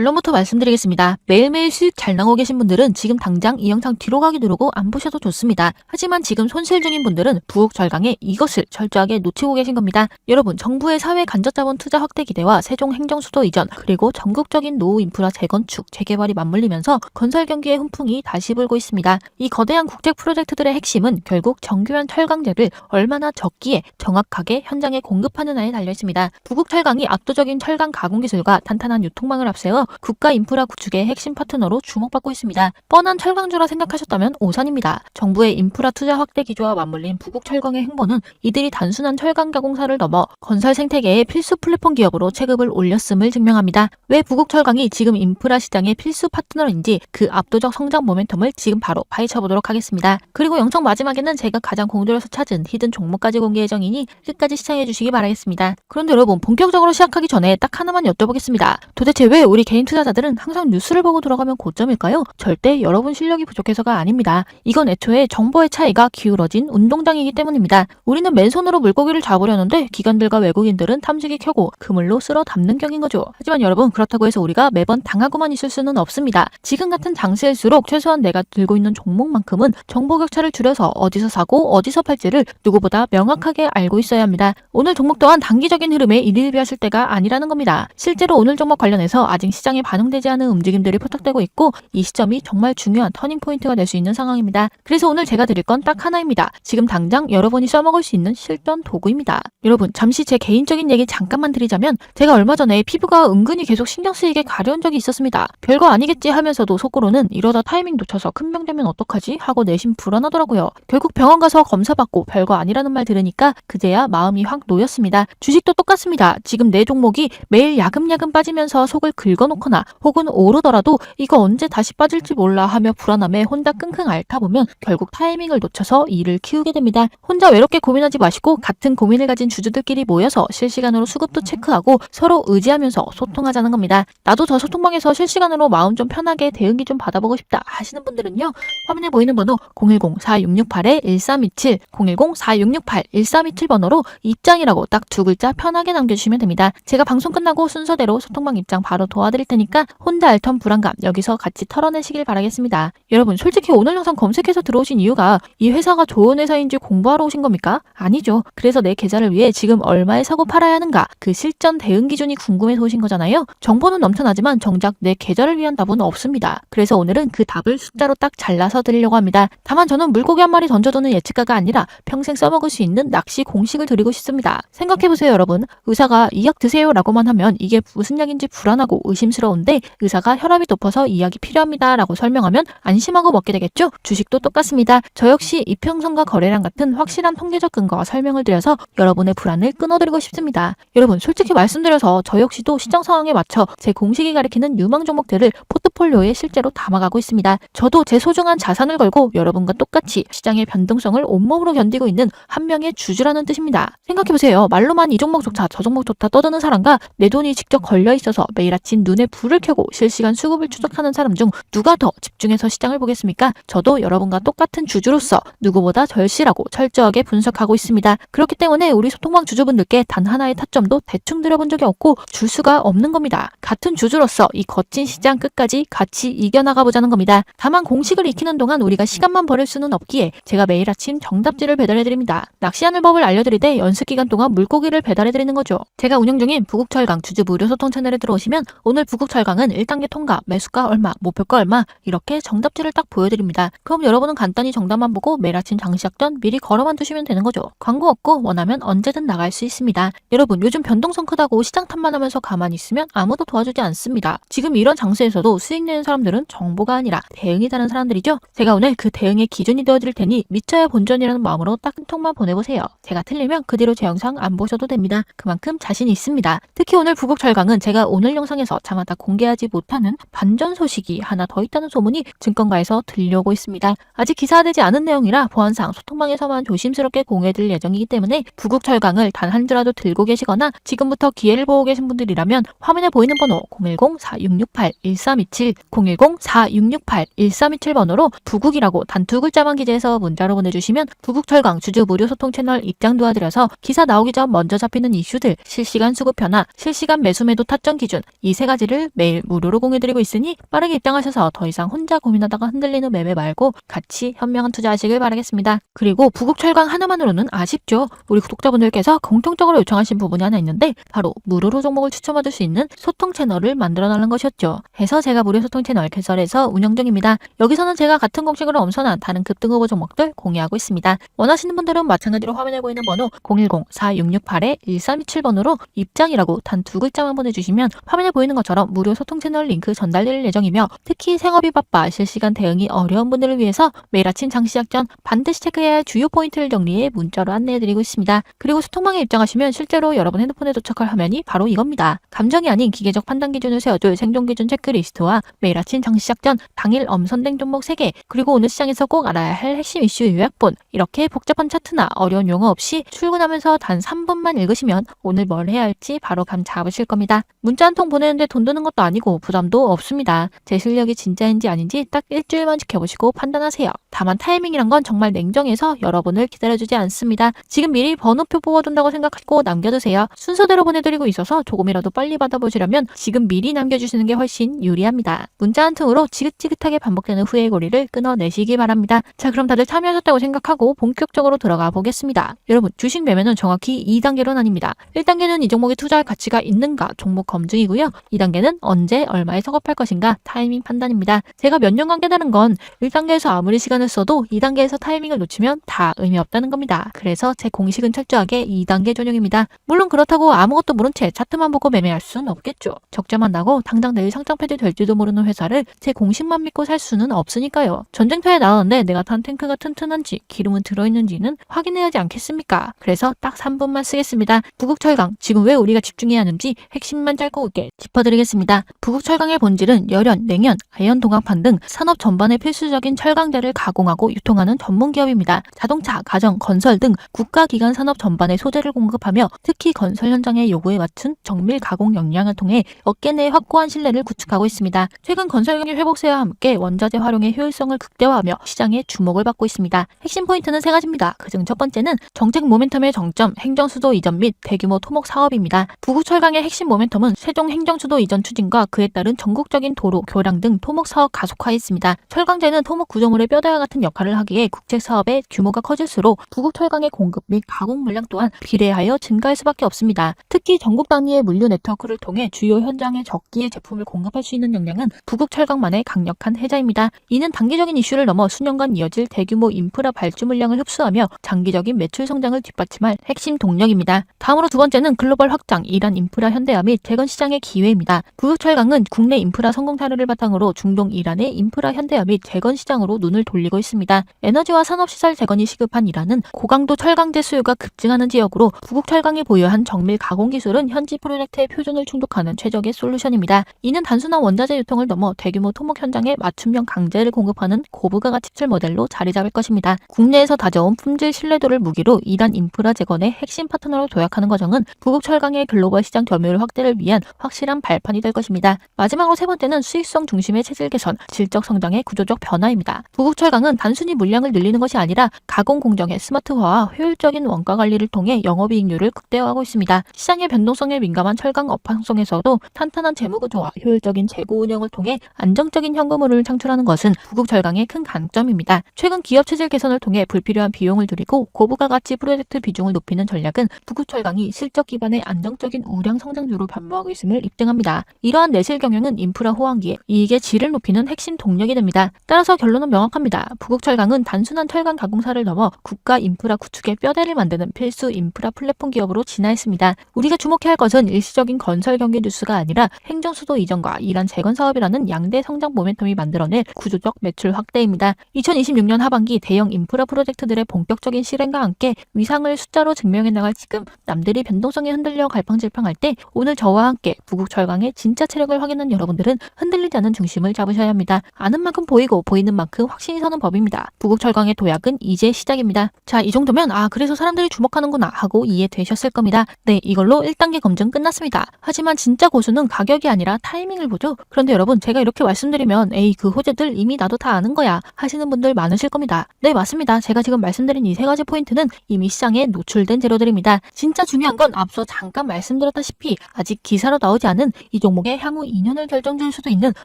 결론부터 말씀드리겠습니다. 매일매일 수익 잘 나고 계신 분들은 지금 당장 이 영상 뒤로 가기 누르고 안 보셔도 좋습니다. 하지만 지금 손실 중인 분들은 부국절강에 이것을 철저하게 놓치고 계신 겁니다. 여러분, 정부의 사회 간접자본 투자 확대 기대와 세종 행정수도 이전, 그리고 전국적인 노후 인프라 재건축, 재개발이 맞물리면서 건설 경기의 훈풍이 다시 불고 있습니다. 이 거대한 국제 프로젝트들의 핵심은 결국 정교한 철강재를 얼마나 적기에 정확하게 현장에 공급하느냐에 달려 있습니다. 부국철강이 압도적인 철강 가공 기술과 탄탄한 유통망을 앞세워 국가 인프라 구축의 핵심 파트너로 주목받고 있습니다. 뻔한 철강주라 생각하셨다면 오산입니다. 정부의 인프라 투자 확대 기조와 맞물린 부국철강의 행보는 이들이 단순한 철강 가공사를 넘어 건설 생태계의 필수 플랫폼 기업으로 체급을 올렸음을 증명합니다. 왜 부국철강이 지금 인프라 시장의 필수 파트너인지 그 압도적 성장 모멘텀을 지금 바로 파헤쳐보도록 하겠습니다. 그리고 영상 마지막에는 제가 가장 공들여서 찾은 히든 종목까지 공개 예정이니 끝까지 시청해주시기 바라겠습니다. 그런데 여러분, 본격적으로 시작하기 전에 딱 하나만 여쭤보겠습니다. 도대체 왜 우리 개인 투자자들은 항상 뉴스를 보고 들어가면 고점일까요? 절대 여러분 실력이 부족해서가 아닙니다. 이건 애초에 정보의 차이가 기울어진 운동장이기 때문입니다. 우리는 맨손으로 물고기를 잡으려는데 기관들과 외국인들은 탐지기 켜고 그물로 쓸어 담는 격인 거죠. 하지만 여러분, 그렇다고 해서 우리가 매번 당하고만 있을 수는 없습니다. 지금 같은 장세일수록 최소한 내가 들고 있는 종목만큼은 정보 격차를 줄여서 어디서 사고 어디서 팔지를 누구보다 명확하게 알고 있어야 합니다. 오늘 종목 또한 단기적인 흐름에 일일비하실 때가 아니라는 겁니다. 실제로 오늘 종목 관련해서 아직 시장에 반영되지 않은 움직임들이 포착되고 있고 이 시점이 정말 중요한 터닝포인트가 될 수 있는 상황입니다. 그래서 오늘 제가 드릴 건 딱 하나입니다. 지금 당장 여러분이 써먹을 수 있는 실전 도구입니다. 여러분, 잠시 제 개인적인 얘기 잠깐만 드리자면 제가 얼마 전에 피부가 은근히 계속 신경 쓰이게 가려운 적이 있었습니다. 별거 아니겠지 하면서도 속으로는 이러다 타이밍 놓쳐서 큰 병 되면 어떡하지 하고 내심 불안하더라고요. 결국 병원 가서 검사받고 별거 아니라는 말 들으니까 그제야 마음이 확 놓였습니다. 주식도 똑같습니다. 지금 내 종목이 매일 야금야금 빠지면서 속을 긁어놓거나 혹은 오르더라도 이거 언제 다시 빠질지 몰라 하며 불안함에 혼자 끙끙 앓다 보면 결국 타이밍을 놓쳐서 일을 키우게 됩니다. 혼자 외롭게 고민하지 마시고 같은 고민을 가진 주주들끼리 모여서 실시간으로 수급도 체크하고 서로 의지하면서 소통하자는 겁니다. 나도 저 소통방에서 실시간으로 마음 좀 편하게 대응이 좀 받아보고 싶다 하시는 분들은요, 화면에 보이는 번호 010-4668-1327, 010-4668-1327 번호로 입장이라고 딱 두 글자 편하게 남겨주시면 됩니다. 제가 방송 끝나고 순서대로 소통방 입장 바로 도와드릴 테니까 혼자 앓던 불안감 여기서 같이 털어내시길 바라겠습니다. 여러분, 솔직히 오늘 영상 검색해서 들어오신 이유가 이 회사가 좋은 회사인지 공부하러 오신 겁니까? 아니죠. 그래서 내 계좌를 위해 지금 얼마에 사고 팔아야 하는가, 그 실전 대응 기준이 궁금해서 오신 거잖아요. 정보는 넘쳐나지만 정작 내 계좌를 위한 답은 없습니다. 그래서 오늘은 그 답을 숫자로 딱 잘라서 드리려고 합니다. 다만 저는 물고기 한 마리 던져두는 예측가가 아니라 평생 써먹을 수 있는 낚시 공식을 드리고 싶습니다. 생각해보세요. 여러분, 의사가 이 약 드세요 라고만 하면 이게 무슨 약인지 불안하고 의심스러운데 의사가 혈압이 높아서 이 약이 필요합니다 라고 설명하면 안심하고 먹게 되겠죠? 주식도 똑같습니다. 저 역시 이평선과 거래량 같은 확실한 통계적 근거와 설명을 드려서 여러분의 불안을 끊어드리고 싶습니다. 여러분, 솔직히 말씀드려서 저 역시도 시장 상황에 맞춰 제 공식이 가리키는 유망 종목들을 포트폴리오에 실제로 담아가고 있습니다. 저도 제 소중한 자산을 걸고 여러분과 똑같이 시장의 변동성을 온몸으로 견디고 있는 한 명의 주주라는 뜻입니다. 생각해보세요. 말로만 이 종목 좋다 저 종목 좋다 떠드는 사람과 내 돈이 직접 걸려있어서 매일 아침 눈에 불을 켜고 실시간 수급을 추적하는 사람 중 누가 더 집중해서 시장을 보겠습니까? 저도 여러분과 똑같은 주주로서 누구보다 절실하고 철저하게 분석하고 있습니다. 그렇기 때문에 우리 소통방 주주분들께 단 하나의 타점도 대충 드려본 적이 없고 줄 수가 없는 겁니다. 같은 주주로서 이 거친 시장 끝까지 같이 이겨나가보자는 겁니다. 다만 공식을 익히는 동안 우리가 시간만 버릴 수는 없기에 제가 매일 아침 정답지를 배달해드립니다. 낚시하는 법을 알려드리되 연습기간 동안 물고기를 배달해드리는 거죠. 제가 운영 중인 부국철강 주주 무료 소통 채널에 들어오시면 오늘 부국철강은 1단계 통과, 매수가 얼마, 목표가 얼마 이렇게 정답지를 딱 보여드립니다. 그럼 여러분은 간단히 정답만 보고 매일 아침 장시작 전 미리 걸어만 두시면 되는 거죠. 광고 없고 원하면 언제든 나갈 수 있습니다. 여러분, 요즘 변동성 크다고 시장 탓만 하면서 가만히 있으면 아무도 도와주지 않습니다. 지금 이런 장세에서도 수익 내는 사람들은 정보가 아니라 대응이 다른 사람들이죠. 제가 오늘 그 대응의 기준이 되어드릴 테니 믿져야 본전이라는 마음으로 딱 한 통만 보내보세요. 제가 틀리면 그 뒤로 제 영상 안 보셔도 됩니다. 그만큼 자신이 있습니다. 특히 오늘 부국철강은 제가 오늘 영상에서 차마 다 공개하지 못하는 반전 소식이 하나 더 있다는 소문이 증권가에서 들려오고 있습니다. 아직 기사화되지 않은 내용이라 보안상 소통방에서만 조심스럽게 공개될 예정이기 때문에 부국철강을 단 한 주라도 들고 계시거나 지금부터 기회를 보고 계신 분들이라면 화면에 보이는 번호 010-4668-1327, 010-4668-1327 번호로 부국이라고 단 두 글자만 기재해서 문자로 보내주시면 부국철강 주주 무료 소통 채널 입장 도와드려서 기사 나오기 전 먼저 잡히는 이슈들, 실시간 수급 변화, 실시간 매수 매도 타점 기준 이 세 가지 가지를 매일 무료로 공유드리고 있으니 빠르게 입장하셔서 더 이상 혼자 고민하다가 흔들리는 매매 말고 같이 현명한 투자하시길 바라겠습니다. 그리고 부국철강 하나만으로는 아쉽죠. 우리 구독자분들께서 공통적으로 요청하신 부분이 하나 있는데 바로 무료로 종목을 추천받을 수 있는 소통 채널을 만들어달라는 것이었죠. 해서 제가 무료 소통 채널 개설해서 운영 중입니다. 여기서는 제가 같은 공식으로 엄선한 다른 급등 후보 종목들 공유하고 있습니다. 원하시는 분들은 마찬가지로 화면에 보이는 번호 010-4628-1327번으로 입장이라고 단 2글자만 보내주시면 화면에 보이는 것처럼 무료 소통 채널 링크 전달드릴 예정이며 특히 생업이 바빠 실시간 대응이 어려운 분들을 위해서 매일 아침 장시작 전 반드시 체크해야 할 주요 포인트를 정리해 문자로 안내해드리고 있습니다. 그리고 소통방에 입장하시면 실제로 여러분 핸드폰에 도착할 화면이 바로 이겁니다. 감정이 아닌 기계적 판단 기준을 세워줄 생존 기준 체크리스트와 매일 아침 장시작 전 당일 엄선된 종목 3개 그리고 오늘 시장에서 꼭 알아야 할 핵심 이슈 요약본 이렇게 복잡한 차트나 어려운 용어 없이 출근하면서 단 3분만 읽으시면 오늘 뭘 해야 할지 바로 감 잡으실 겁니다. 문자 한 통 보내는데 돈 드는 것도 아니고 부담도 없습니다. 제 실력이 진짜인지 아닌지 딱 일주일만 지켜보시고 판단하세요. 다만 타이밍이란 건 정말 냉정해서 여러분을 기다려주지 않습니다. 지금 미리 번호표 뽑아둔다고 생각하고 남겨두세요. 순서대로 보내드리고 있어서 조금이라도 빨리 받아보시려면 지금 미리 남겨주시는 게 훨씬 유리합니다. 문자 한 통으로 지긋지긋하게 반복되는 후회의 고리를 끊어내시기 바랍니다. 자, 그럼 다들 참여하셨다고 생각하고 본격적으로 들어가 보겠습니다. 여러분, 주식 매매는 정확히 2단계로 나뉩니다. 1단계는 이 종목에 투자할 가치가 있는가 종목 검증이고요. 2단계는 언제 얼마에 성업할 것인가 타이밍 판단입니다. 제가 몇 년간 깨달은 건 1단계에서 아무리 시간을 써도 2단계에서 타이밍을 놓치면 다 의미 없다는 겁니다. 그래서 제 공식은 철저하게 2단계 전용입니다. 물론 그렇다고 아무것도 모른 채 차트만 보고 매매할 수는 없겠죠. 적자만 나고 당장 내일 상장폐지 될지도 모르는 회사를 제 공식만 믿고 살 수는 없으니까요. 전쟁터에 나왔는데 내가 탄 탱크가 튼튼한지 기름은 들어있는지는 확인해야 하지 않겠습니까? 그래서 딱 3분만 쓰겠습니다. 부국철강, 지금 왜 우리가 집중해야 하는지 핵심만 짧고 굵게 짚어드리겠습니다. 부국철강의 본질은 열연, 냉연, 아연 동학판 등 산업 전반의 필수적인 철강제를 가공하고 유통하는 전문기업입니다. 자동차, 가정, 건설 등 국가기관 산업 전반의 소재를 공급하며 특히 건설 현장의 요구에 맞춘 정밀 가공 역량을 통해 업계 내 확고한 신뢰를 구축하고 있습니다. 최근 건설 경기 회복세와 함께 원자재 활용의 효율성을 극대화하며 시장의 주목을 받고 있습니다. 핵심 포인트는 3가지입니다. 그중 첫 번째는 정책 모멘텀의 정점, 행정수도 이전 및 대규모 토목 사업입니다. 부국철강의 핵심 모멘텀은 세종 행정수도 이전 추진과 그에 따른 전국적인 도로, 교량 등 토목 사업 가속화에 있습니다. 철강제는 토목 구조물의 뼈대와 같은 역할을 하기에 국책 사업의 규모가 커질수록 부국철강의 공급 및 가공 물량 또한 비례하여 증가할 수밖에 없습니다. 특히 전국 단위의 물류 네트워크를 통해 주요 현장에 적기에 제품을 공급할 수 있는 역량은 부국철강만의 강력한 해자입니다. 이는 단기적인 이슈를 넘어 수년간 이어질 대규모 인프라 발주 물량을 흡수하며 장기적인 매출 성장을 뒷받침할 핵심 동력입니다. 다음으로 두 번째는 글로벌 확장, 이란 인프라 현대화 및 재건 시장의 기회입니다. 부국철강은 국내 인프라 성공 사례를 바탕으로 중동 이란의 인프라 현대화 및 재건 시장으로 눈을 돌리고 있습니다. 에너지와 산업시설 재건이 시급한 이란은 고강도 철강제 수요가 급증하는 지역으로 부국철강이 보유한 정밀 가공 기술은 현지 프로젝트의 표준을 충족하는 최적의 솔루션입니다. 이는 단순한 원자재 유통을 넘어 대규모 토목 현장에 맞춤형 강제를 공급하는 고부가 가치출 모델로 자리 잡을 것입니다. 국내에서 다져온 품질 신뢰도를 무기로 이란 인프라 재건의 핵심 파트너로 도약하는 과정은 부국철강의 글로벌 시장 점유율 확대를 위한 확실한 발판이 될 것입니다. 마지막으로 세 번째는 수익성 중심의 체질 개선, 질적 성장의 구조적 변화입니다. 부국철강은 단순히 물량을 늘리는 것이 아니라 가공 공정의 스마트화와 효율적인 원가 관리를 통해 영업이익률을 극대화하고 있습니다. 시장의 변동성에 민감한 철강 업황성에서도 탄탄한 재무구조와 효율적인 재고 운영을 통해 안정적인 현금흐름을 창출하는 것은 부국철강의 큰 강점입니다. 최근 기업 체질 개선을 통해 불필요한 비용을 줄이고 고부가 가치 프로젝트 비중을 높이는 전략은 부국철강이 실적 기반의 안정적인 우량 성장주로 변모하고 있음을 입증합니다. 이러한 내실 경영은 인프라 호황기에 이익의 질을 높이는 핵심 동력이 됩니다. 따라서 결론은 명확합니다. 부국철강은 단순한 철강 가공사를 넘어 국가 인프라 구축의 뼈대를 만드는 필수 인프라 플랫폼 기업으로 진화했습니다. 우리가 주목해야 할 것은 일시적인 건설 경기 뉴스가 아니라 행정수도 이전과 이란 재건 사업이라는 양대 성장 모멘텀이 만들어낼 구조적 매출 확대입니다. 2026년 하반기 대형 인프라 프로젝트들의 본격적인 실행과 함께 위상을 숫자로 증명해 나갈 지금 남들이 변동성에 흔들려 갈팡질팡할 때 오늘 저와 함께 부국철강의 진짜 체력을 확인한 여러분들은 흔들리지 않은 중심을 잡으셔야 합니다. 아는 만큼 보이고 보이는 만큼 확신이 서는 법입니다. 부국철강의 도약은 이제 시작입니다. 자, 이 정도면 그래서 사람들이 주목하는구나 하고 이해되셨을 겁니다. 네, 이걸로 1단계 검증 끝났습니다. 하지만 진짜 고수는 가격이 아니라 타이밍을 보죠. 그런데 여러분, 제가 이렇게 말씀드리면 에이, 그 호재들 이미 나도 다 아는 거야 하시는 분들 많으실 겁니다. 네, 맞습니다. 제가 지금 말씀드린 이 3가지 포인트는 이미 시장에 노출된 재료들입니다. 진짜 중요한 건 앞서 잠깐 말씀드렸다시피 아직 기사로 나오지 않은 이 종목의 향후 2년을 결정지을 수도 있는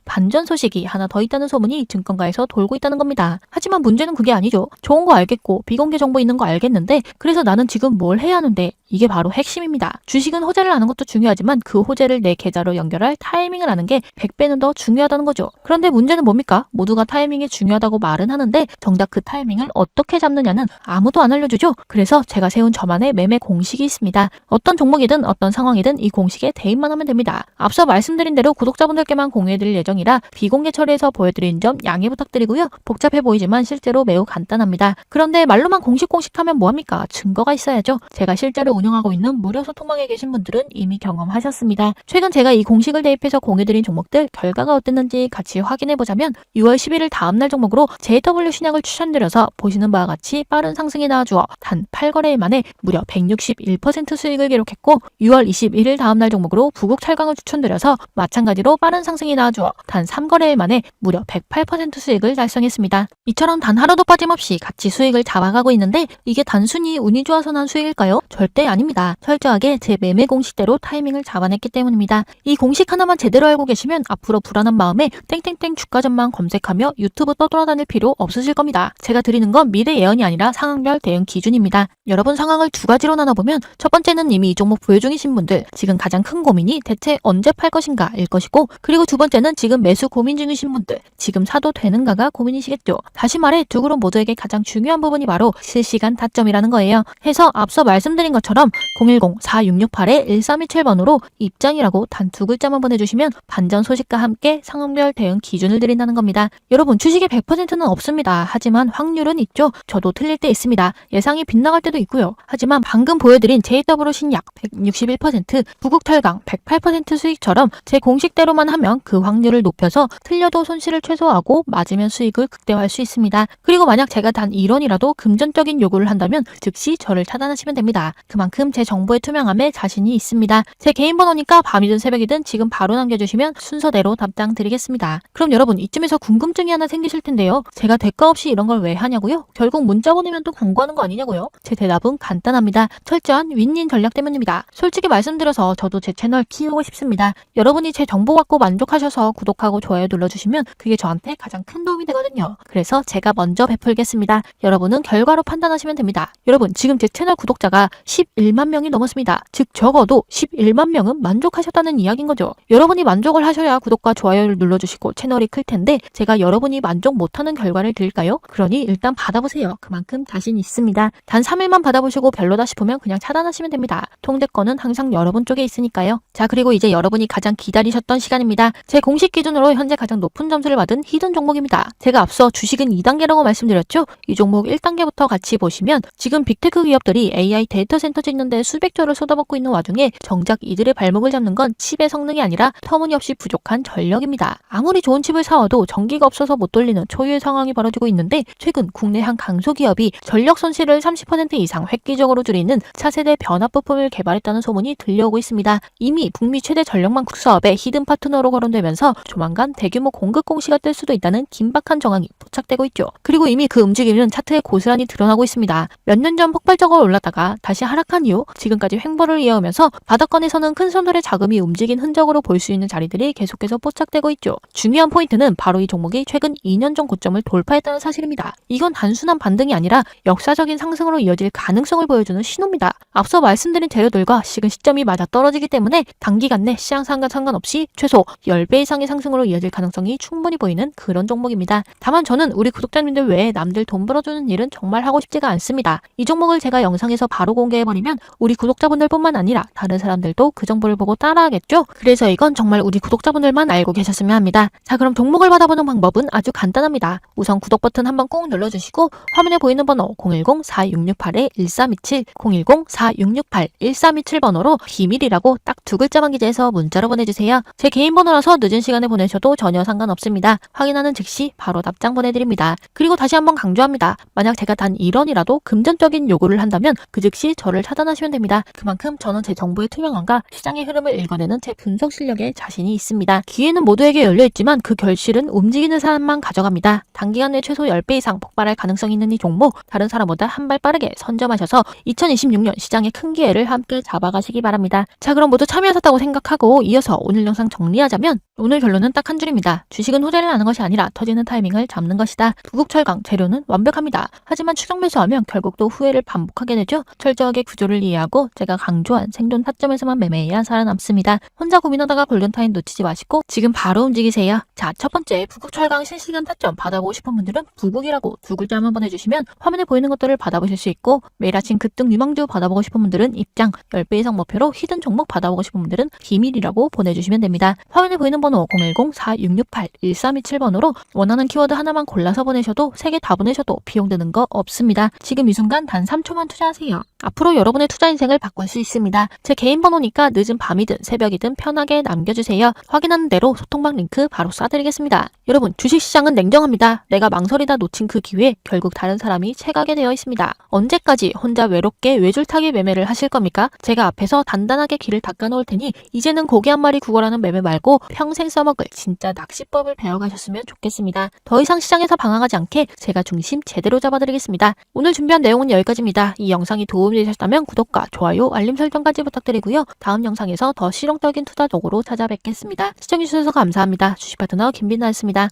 반전 소식이 하나 더 있다는 소문이 증권가에서 돌고 있다는 겁니다. 하지만 문제는 그게 아니죠. 좋은 거 알겠고 비공개 정보 있는 거 알겠는데 그래서 나는 지금 뭘 해야 하는데 이게 바로 핵심입니다. 주식은 호재를 아는 것도 중요하지만 그 호재를 내 계좌로 연결할 타이밍을 아는 게 100배는 더 중요하다는 거죠. 그런데 문제는 뭡니까? 모두가 타이밍이 중요하다고 말은 하는데 정작 그 타이밍을 어떻게 잡느냐는 아무도 안 알려주죠. 그래서 제가 세운 저만의 매매 공식이 있습니다. 어떤 종목이든 어떤 상황이든 이 공식에 대입만 하면 됩니다. 앞서 말씀드린 대로 구독자분들께만 공유해드릴 예정이라 비공개 처리해서 보여드린 점 양해 부탁드리고요. 복잡해 보이지만 실제로 매우 간단합니다. 그런데 말로만 공식 하면 뭐합니까? 증거가 있어야죠. 제가 실제로 운영하고 있는 무료 소통방에 계신 분들은 이미 경험하셨습니다. 최근 제가 이 공식을 대입해서 공유드린 종목들 결과가 어땠는지 같이 확인해보자면 6월 11일 다음날 종목으로 JW 신약을 추천드려서 보시는 바와 같이 빠른 상승이 나와주어 단 8거래일 만에 무려 161% 수익을 기록했고 6월 21일 다음날 종목으로 부국철강을 추천드려서 마찬가지로 빠른 상승이 나와주어 단 3거래일 만에 무려 108% 수익을 달성했습니다. 이처럼 단 하루도 빠짐없이 같이 수익을 잡아가고 있는데 이게 단순히 운이 좋아서 난 수익일까요? 절대 아닙니다. 철저하게 제 매매 공식대로 타이밍을 잡아냈기 때문입니다. 이 공식 하나만 제대로 알고 계시면 앞으로 불안한 마음에 땡땡땡 주가전만 검색하며 유튜브 떠돌아다닐 필요 없으실 겁니다. 제가 드리는 건 미래 예언이 아니라 상황별 대응 기준입니다. 여러분 상황을 두 가지로 나눠보면 첫 번째는 이미 이 종목 보유 중이신 분들 지금 가장 큰 고민이 대체 언제 팔 것인가 일 것이고 그리고 두 번째는 지금 매수 고민 중이신 분들 지금 사도 되는가가 고민이시겠죠. 다시 말해 두 그룹 모두에게 가장 중요한 부분이 바로 실시간 타점이라는 거예요. 해서 앞서 말씀드린 것처럼 010-4628-1327번으로 입장이라고 단 두 글자만 보내주시면 반전 소식과 함께 상황별 대응 기준을 드린다는 겁니다. 여러분 주식의 100%는 없습니다. 하지만 확률은 있죠. 저도 틀릴 때 있습니다. 예상이 빗나갈 때도 있고요. 하지만 방금 보여드린 JW 신약 161%, 부국철강 108% 수익처럼 제 공식대로만 하면 그 확률을 높여서 틀려도 손실을 최소화하고 맞으면 수익을 극대화할 수 있습니다. 그리고 만약 제가 단 1원이라도 금전적인 요구를 한다면 즉시 저를 차단하시면 됩니다. 그만큼 제 정보의 투명함에 자신이 있습니다. 제 개인 번호니까 밤이든 새벽이든 지금 바로 남겨주시면 순서대로 답장 드리겠습니다. 그럼 여러분 이쯤에서 궁금증이 하나 생기실 텐데요. 제가 대가 없이 이런 걸 왜 하냐고요? 결국 문자 보내면 또 광고하는 거 아니냐고요? 제 대답은 간단합니다. 철저한 윈윈 전략 때문입니다. 솔직히 말씀드려서 저도 제 채널 키우고 싶습니다. 여러분이 제 정보 받고 만족하셔서 구독하고 좋아요 눌러주시면 그게 저한테 가장 큰 도움이 되거든요. 그래서 제가 먼저 베풀겠습니다. 여러분은 결과로 판단하시면 됩니다. 여러분 지금 제 채널 구독자가 11만 명이 넘었습니다. 즉 적어도 11만 명은 만족하셨다는 이야기인 거죠. 여러분이 만족을 하셔야 구독과 좋아요를 눌러주시고 채널이 클 텐데 제가 여러분이 만족 못하는 결과를 드릴까요? 그러니 일단 받아보세요. 그만큼 자신 있습니다. 단 3일만 받아보시고 별로다 싶으면 그냥 차단하시면 됩니다. 통제권은 항상 여러분 쪽에 있으니까요. 자 그리고 이제 여러분이 가장 기다리셨던 시간입니다. 제 공식 기준으로 현재 가장 높은 점수를 받은 히든 종목입니다. 제가 앞서 주식은 2단계라고 말씀드렸죠? 이 종목 1단계부터 같이 보시면 지금 빅테크 기업들이 AI 데이터 센터 짓는데 수백조를 쏟아붓고 있는 와중에 정작 이들의 발목을 잡는 건 칩의 성능이 아니라 터무니없이 부족한 전력입니다. 아무리 좋은 칩을 사와도 전기가 없어서 못 돌리는 초유의 상황이 벌어지고 있는데 최근 국내 한 강소기업이 전력 손실을 30% 이상 획기적으로 줄이는 차세대 변압 부품을 개발했다는 소문이 들려오고 있습니다. 이미 북미 최대 전력망 국사업에 히든 파트너로 거론되면서 조만간 대규모 공급 공시가 뜰 수도 있다는 긴박한 정황이 포착되고 있죠. 그리고 이미 그 움직임은 차트에 고스란히 드러나고 있습니다. 몇 년 전 폭발적으로 올랐다가 다시 하락한 이후 지금까지 횡보를 이어오면서 바닥권에서는 큰 손들의 자금이 움직인 흔적으로 볼 수 있는 자리들이 계속해서 포착되고 있죠. 중요한 포인트는 바로 이 종목이 최근 2년 전 고점을 돌파했다는 사실입니다. 이건 단순한 반등이 아니라 역사적인 상승으로 이어질 가능성을 보여주는 신호입니다. 앞서 말씀드린 재료들과 지금 시점이 맞아떨어지기 때문에 단기간 내 시장 상관없이 최소 10배 이상의 상승으로 이어질 가능성이 충분히 보이는 그런 종목입니다. 다만 저는 우리 구독자님들 외에 남들 돈 벌어주는 일은 정말 하고 싶지가 않습니다. 이 종목을 제가 영상에서 바로 공개해버리면 우리 구독자분들뿐만 아니라 다른 사람들도 그 정보를 보고 따라하겠죠? 그래서 이건 정말 우리 구독자분들만 알고 계셨으면 합니다. 자 그럼 종목을 받아보는 방법은 아주 간단합니다. 우선 구독 버튼 한번 꾹 눌러주시고 화면에 보이는 번호 010-4668-1327 010-4668-1327번호로 비밀이라고 딱 두 글자만 기재해서 문자로 보내주세요. 제 개인 번호라서 늦은 시간에 보내셔도 전혀 상관없습니다. 확인하는 즉시 바로 답장 보내드립니다. 그리고 다시 한번 강조합니다. 만약 제가 단 1원이라도 금전적인 요구를 한다면 그 즉시 저를 차단하시면 됩니다. 그만큼 저는 제 정보의 투명함과 시장의 흐름을 읽어내는 제 분석 실력에 자신이 있습니다. 기회는 모두에게 열려있지만 그 결실은 움직이는 사람만 가져갑니다. 단기간 내 최소 10배 이상 폭발할 가능성이 있는 이 종목, 다른 사람보다 한 발 빠르게 선점하셔서 2026년 시장의 큰 기회를 함께 잡아가시기 바랍니다. 자, 그럼 모두 참여하셨다고 생각하고 이어서 오늘 영상 정리하자면 오늘 결론은 딱 한 줄입니다. 주식은 후회를 하는 것이 아니라 터지는 타이밍을 잡는 것이다. 부국철강 재료는 완벽합니다. 하지만 추격 매수하면 결국 또 후회를 반복하게 되죠. 철저하게 구조를 이해하고 제가 강조한 생존 타점에서만 매매해야 살아남습니다. 혼자 고민하다가 골든 타임 놓치지 마시고 지금 바로 움직이세요. 자, 첫 번째 부국철강 실시간 타점 받아보고 싶은 분들은 부국이라고 두 글자만 보내주시면 화면에 보이는 것들을 받아보실 수 있고, 매일 아침 급등 유망주 받아보고 싶은 분들은 입장, 10배 이상 목표로 히든 종목 받아보고 싶은 분들은 비밀이라고 보내주시면 됩니다. 화면에 보이는 번호 010-4668-1327번으로 원하는 키워드 하나만 골라서 보내셔도 3개 다 보내셔도 비용 드는 거 없습니다. 지금 이 순간 단 3초만 투자하세요. 앞으로 여러분의 투자 인생을 바꿀 수 있습니다. 제 개인 번호니까 늦은 밤이든 새벽이든 편하게 남겨주세요. 확인하는 대로 소통방 링크 바로 쏴드리겠습니다. 여러분, 주식시장은 냉정합니다. 내가 망설이다 놓친 그 기회에 결국 다른 사람이 채가게 되어 있습니다. 언제까지 혼자 외롭게 외줄타기 매매를 하실 겁니까? 제가 앞에서 단단하게 길을 닦아놓을 테니 이제는 고기 한 마리 구걸하는 매매 말고 평생 써먹을 진짜 낚시법을 배워가셨으면 좋겠습니다. 더 이상 시장에서 방황하지 않게 제가 중심 제대로 잡아드리겠습니다. 오늘 준비한 내용은 여기까지입니다. 이 영상이 도움이 되셨다면 구독과 좋아요, 알림 설정까지 부탁드리고요. 다음 영상에서 더 실용적인 투자 도구로 찾아뵙겠습니다. 시청해주셔서 감사합니다. 주식파트너 김빈나였습니다.